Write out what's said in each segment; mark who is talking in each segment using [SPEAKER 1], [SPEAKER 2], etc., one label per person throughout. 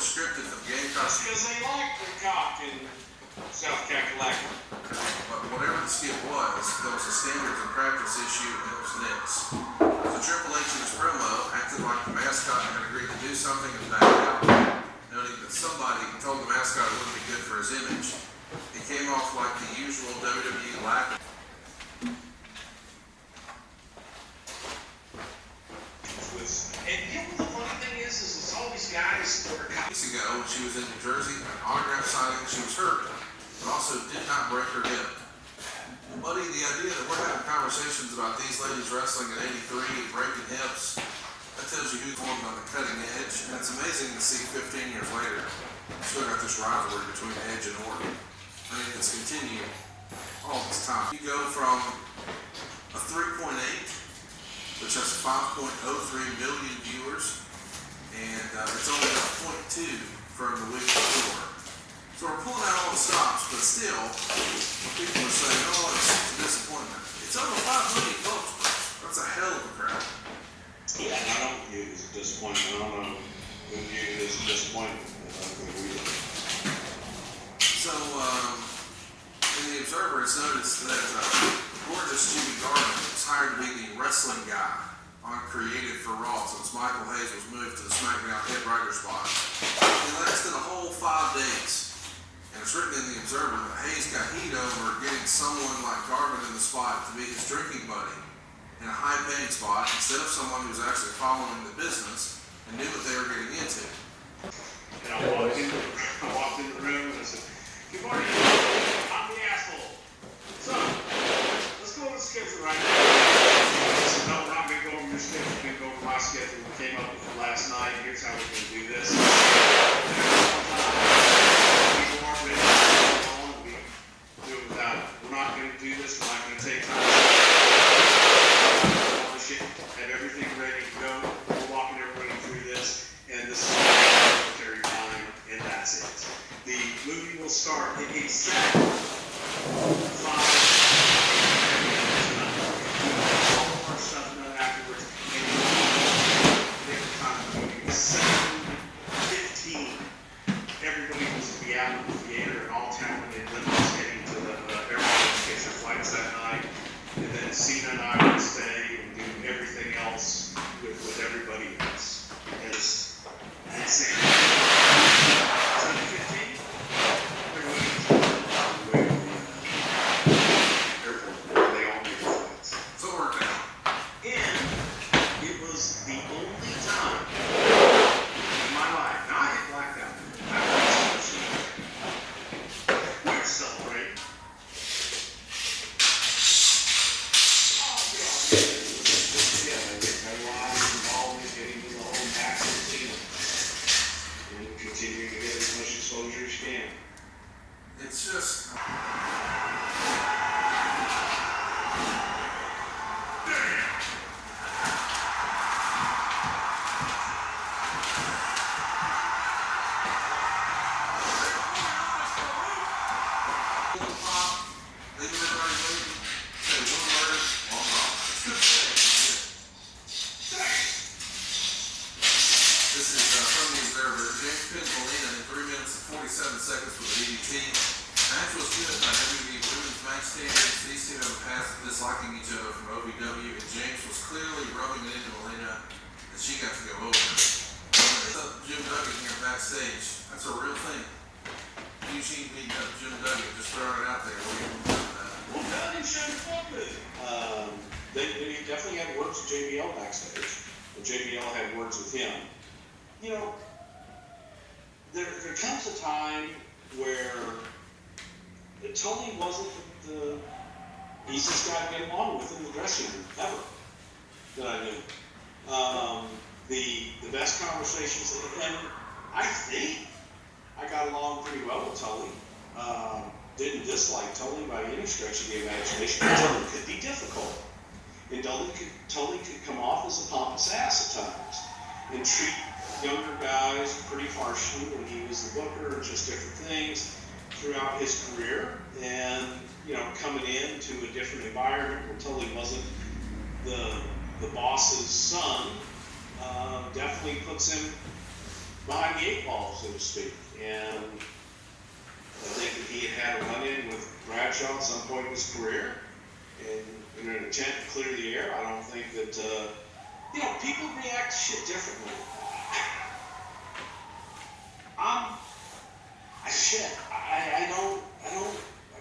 [SPEAKER 1] scripted from Gamecock.
[SPEAKER 2] Because they like the cock in South Kakalaki.
[SPEAKER 1] But whatever the skit was, there was a standards and practice issue, and it was nits. So Triple H in his promo acted like the mascot had agreed to do something and backed out, noting that somebody told the mascot it wouldn't be good for his image. It came off like the usual WWE lack.
[SPEAKER 2] And you know, the funny thing is it's all these guys that are
[SPEAKER 1] Weeks ago, when she was in New Jersey, an autograph signing, she was hurt, but also did not break her hip. Buddy, the idea that we're having conversations about these ladies wrestling at 83 and breaking hips, that tells you who's going on the cutting edge. And it's amazing to see 15 years later, still got this rivalry between Edge and Orton. I mean, it's continued all this time. You go from a 3.8, which has 5.03 million viewers, and it's only a 0.2 from the week before. So we're pulling out all the stops, but still, people are saying, oh, it's a disappointment. It's over 5 million folks, but that's a hell of a crowd.
[SPEAKER 2] Yeah, I don't view it as a disappointment. I don't know who viewed it as a disappointment.
[SPEAKER 1] So, in the Observer, it's noticed that gorgeous Jimmy Garvin was hired to be the wrestling guy on Created for Raw since Michael Hayes was moved to the SmackDown head writer spot. It lasted a whole 5 days. And it's written in the Observer that Hayes got heat over getting someone like Garvin in the spot to be his drinking buddy in a high-paying spot instead of someone who was actually following the business and knew what they were getting into.
[SPEAKER 2] And I walked in the room and I said, good morning, I'm the asshole. So, let's go over the schedule right now. I said, no, we're not going to go over your schedule, we're going to go over my schedule. We came up with it last night, here's how we're going to do this. We're not going to do this, we're not going to take time. Have everything ready to go. We're walking everybody through this, and this is military time, and that's it. The movie will start at exactly 5 all of our stuff done afterwards, and every time the movie was 7:15. Everybody was to be out in the theater and all town and limos getting to the airport to catch their flights that night. And then Cena and I would stay and do everything else with everybody else. It's insane. 7:15, everybody was way over the airport. They all get flights.
[SPEAKER 1] So it worked out.
[SPEAKER 2] And it was the only time in my life. Now I get blacked out. We're celebrating. Continuing to get as much exposure as you can.
[SPEAKER 1] It's just... This is from the Observer. James pinned Molina in 3 minutes and 47 seconds with a DDT. Match was good by WWE Women's Match Standards. These two have a past of disliking each other from OVW, and James was clearly rubbing it into Molina that she got to go over. Jim Duggan here backstage. That's a real thing. Eugene beating up Jim Duggan, just throwing it out there. What do you think about that?
[SPEAKER 2] Well, Duggan showed fun with it. They definitely had words with JBL backstage. And JBL had words with him. You know, there comes a time where Tony wasn't the easiest guy to get along with in the dressing room, ever, that I knew. The best conversations, and I think I got along pretty well with Tully. Didn't dislike Tully by any stretch of the imagination. Tully could be difficult. And Tully could come off as a pompous ass at times and treat younger guys pretty harshly when he was the booker and just different things throughout his career. And, you know, coming into a different environment where Tully wasn't the boss's son, definitely puts him behind the eight ball, so to speak. And I think that he had a run-in with Bradshaw at some point in his career, and in an attempt to clear the air. I don't think that, people react to shit differently. I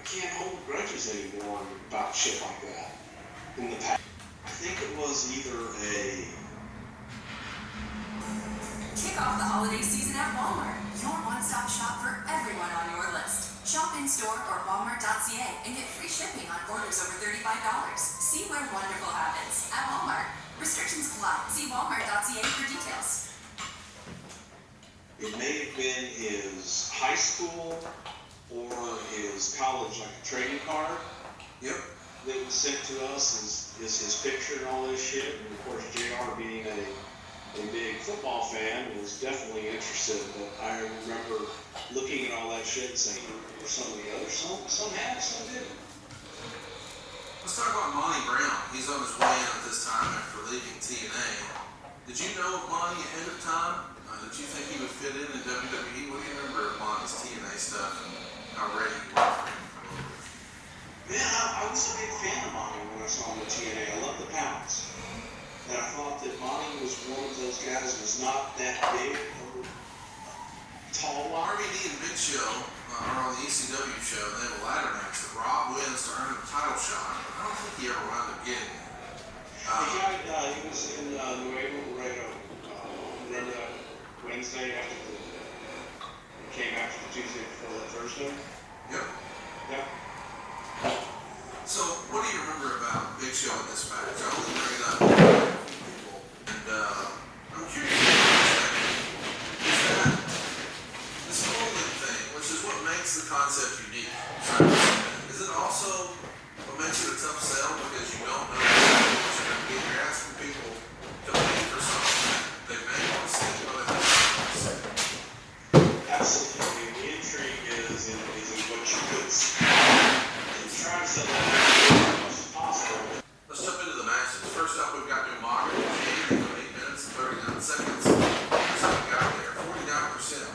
[SPEAKER 2] can't hold grudges anymore about shit like that. In the past, I think it was either a
[SPEAKER 3] Kick off the holiday season at Walmart, your one-stop shop for everyone on your list. Shop in-store or walmart.ca and get free shipping on orders over $35. See where wonderful happens at Walmart. Restrictions apply. See walmart.ca for details.
[SPEAKER 2] It may have been his high school or his college, like a trading card.
[SPEAKER 1] Yep.
[SPEAKER 2] That was sent to us is his picture and all this shit. And of course, JR being a big football fan was definitely interested. But I remember looking at all that shit and saying, some of the others, some had it, some didn't.
[SPEAKER 1] Let's talk about Monty Brown. He's on his way in at this time after leaving TNA. Did you know Monty ahead of time? Did you think he would fit in WWE? What do you remember of Monty's TNA stuff and how ready he was for him?
[SPEAKER 2] Yeah, I was a big fan of Monty when I saw him at TNA. I love the pounds. And I thought that Monty was one of those guys who was not that big or tall.
[SPEAKER 1] RVD and Big Show are on the ECW show, and they have a ladder match that Rob wins to earn a title shot. I don't think he ever wound up getting it.
[SPEAKER 2] He was in Nuevo Laredo. Remember that Wednesday after came after the Tuesday before that Thursday?
[SPEAKER 1] Yep.
[SPEAKER 2] Yep.
[SPEAKER 1] So, what do you remember about Big Show in this match? I only bring it up to people, and I'm curious is that this folding thing, which is what makes the concept unique. Is it also what makes it a tough sell because you don't know what you're going to get? You're asking people to pay for something they may want to see, but they don't want to see.
[SPEAKER 2] Absolutely. The intrigue is in what you could see. And trying to set that as much as possible.
[SPEAKER 1] Let's jump into the matches. First up, we've got Umaga with Kane in 8 minutes and 39 seconds. Here's how we got there. 49%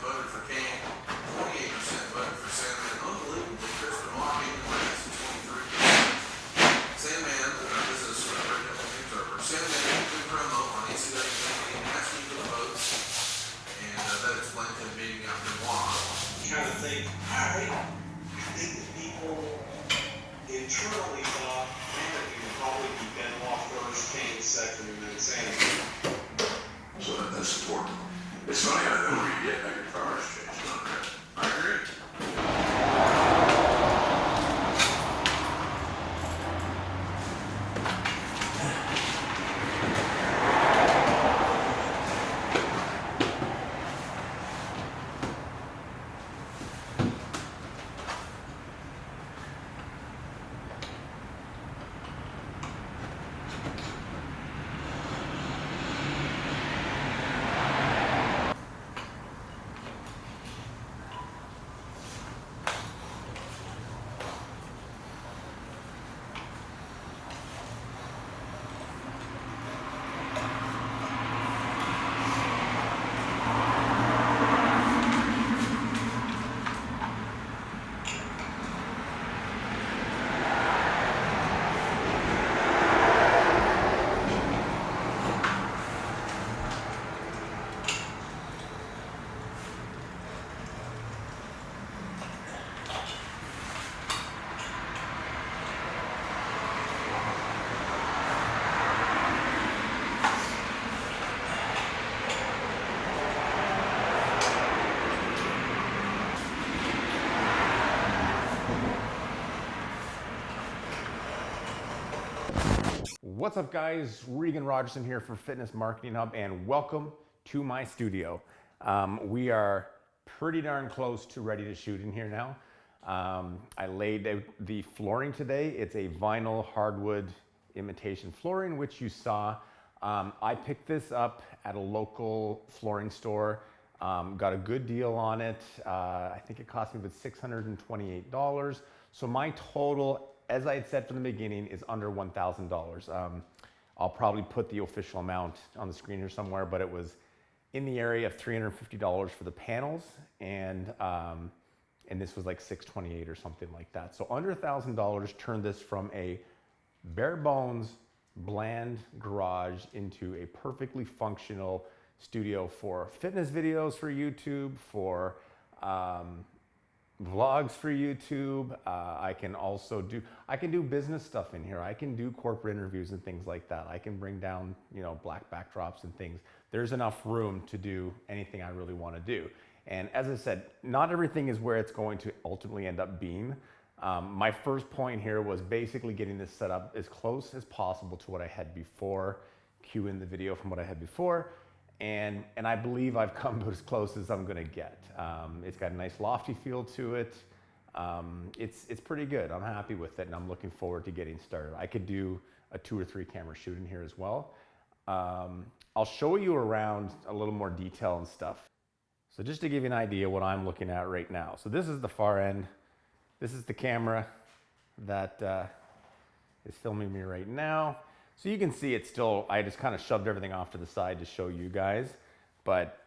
[SPEAKER 1] voted for Kane, 28% voted for Sandman. Unbelievably, Chris Benoit came in last, 23%. Sandman, this is a original interpreter. Sandman had a good promo on ECW and asking for the votes, and that explained him beating out Benoit.
[SPEAKER 2] You kind of think, all right, I think that people internally thought, man, it would probably be Benoit first, Kane second, and then Sandman.
[SPEAKER 4] So that's important. It's funny, I know where you get your cars changed on that.
[SPEAKER 1] I agree.
[SPEAKER 5] What's up guys, Regan Rogerson here for Fitness Marketing Hub and welcome to my studio. We are pretty darn close to ready to shoot in here now. I laid out the flooring today. It's a vinyl hardwood imitation flooring, which you saw. I picked this up at a local flooring store, got a good deal on it. I think it cost me about $628. So my total, as I had said from the beginning, is under $1,000. I'll probably put the official amount on the screen here somewhere, but it was in the area of $350 for the panels, and this was like $628 or something like that. So under $1,000 turned this from a bare bones, bland garage into a perfectly functional studio for fitness videos for YouTube, for vlogs for YouTube. I can also do business stuff in here. I can do corporate interviews and things like that. I can bring down, you know, black backdrops and things. There's enough room to do anything I really want to do. And as I said, not everything is where it's going to ultimately end up being. My first point here was basically getting this set up as close as possible to what I had before, cue in the video from what I had before, and I believe I've come to as close as I'm gonna get. It's got a nice lofty feel to it. It's pretty good. I'm happy with it, and I'm looking forward to getting started. I could do a 2 or 3 camera shoot in here as well. I'll show you around a little more detail and stuff. So just to give you an idea what I'm looking at right now. So this is the far end. This is the camera that is filming me right now. So you can see it's still, I just kind of shoved everything off to the side to show you guys, but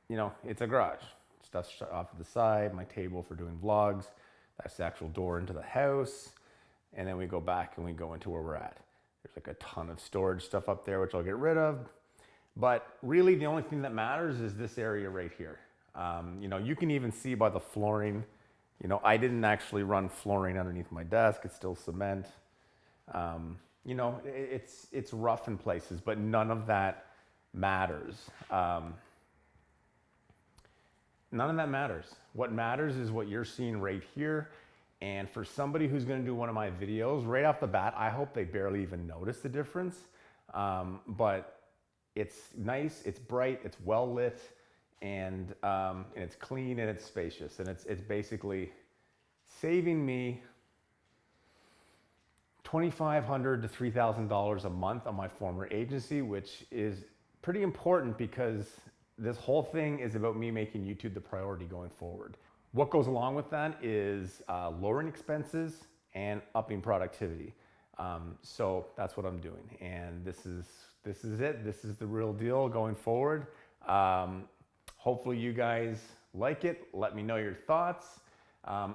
[SPEAKER 5] you know, it's a garage. Stuff's off to the side, my table for doing vlogs. That's the actual door into the house. And then we go back and we go into where we're at. There's like a ton of storage stuff up there, which I'll get rid of. But really the only thing that matters is this area right here. You know, you can even see by the flooring, you know, I didn't actually run flooring underneath my desk. It's still cement. You know, it's rough in places, but none of that matters. None of that matters. What matters is what you're seeing right here. And for somebody who's going to do one of my videos, right off the bat, I hope they barely even notice the difference. But it's nice, it's bright, it's well lit, and it's clean and it's spacious, and it's basically saving me $2,500 to $3,000 a month on my former agency, which is pretty important because this whole thing is about me making YouTube the priority going forward. What goes along with that is lowering expenses and upping productivity. So that's what I'm doing, and this is it. This is the real deal going forward. Hopefully you guys like it. Let me know your thoughts.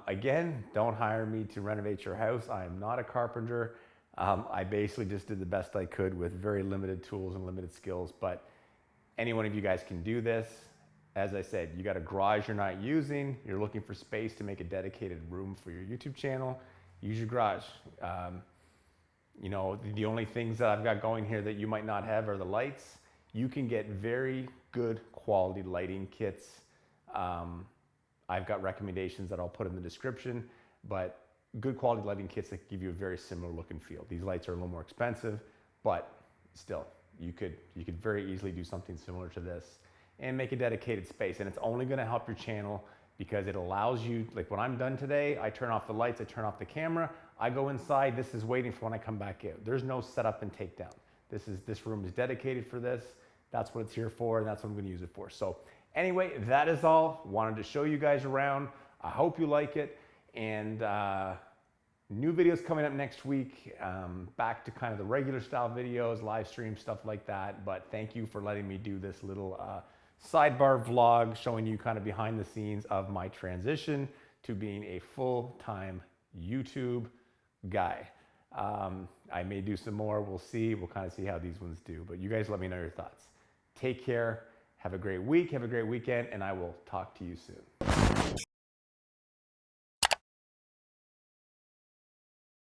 [SPEAKER 5] Again, don't hire me to renovate your house. I am not a carpenter. I basically just did the best I could with very limited tools and limited skills, but any one of you guys can do this. As I said, you got a garage you're not using, you're looking for space to make a dedicated room for your YouTube channel, use your garage. You know, the only things that I've got going here that you might not have are the lights. You can get very good quality lighting kits. I've got recommendations that I'll put in the description, but good quality lighting kits that give you a very similar look and feel. These lights are a little more expensive, but still, you could very easily do something similar to this and make a dedicated space. And it's only gonna help your channel because it allows you, like when I'm done today, I turn off the lights, I turn off the camera, I go inside, this is waiting for when I come back out. There's no setup and takedown. This room is dedicated for this. That's what it's here for, and that's what I'm gonna use it for. So anyway, that is all. Wanted to show you guys around. I hope you like it. And new videos coming up next week. Back to kind of the regular style videos, live stream, stuff like that. But thank you for letting me do this little sidebar vlog showing you kind of behind the scenes of my transition to being a full-time YouTube guy. I may do some more. We'll see. We'll kind of see how these ones do. But you guys let me know your thoughts. Take care. Have a great week. Have a great weekend. And I will talk to you soon.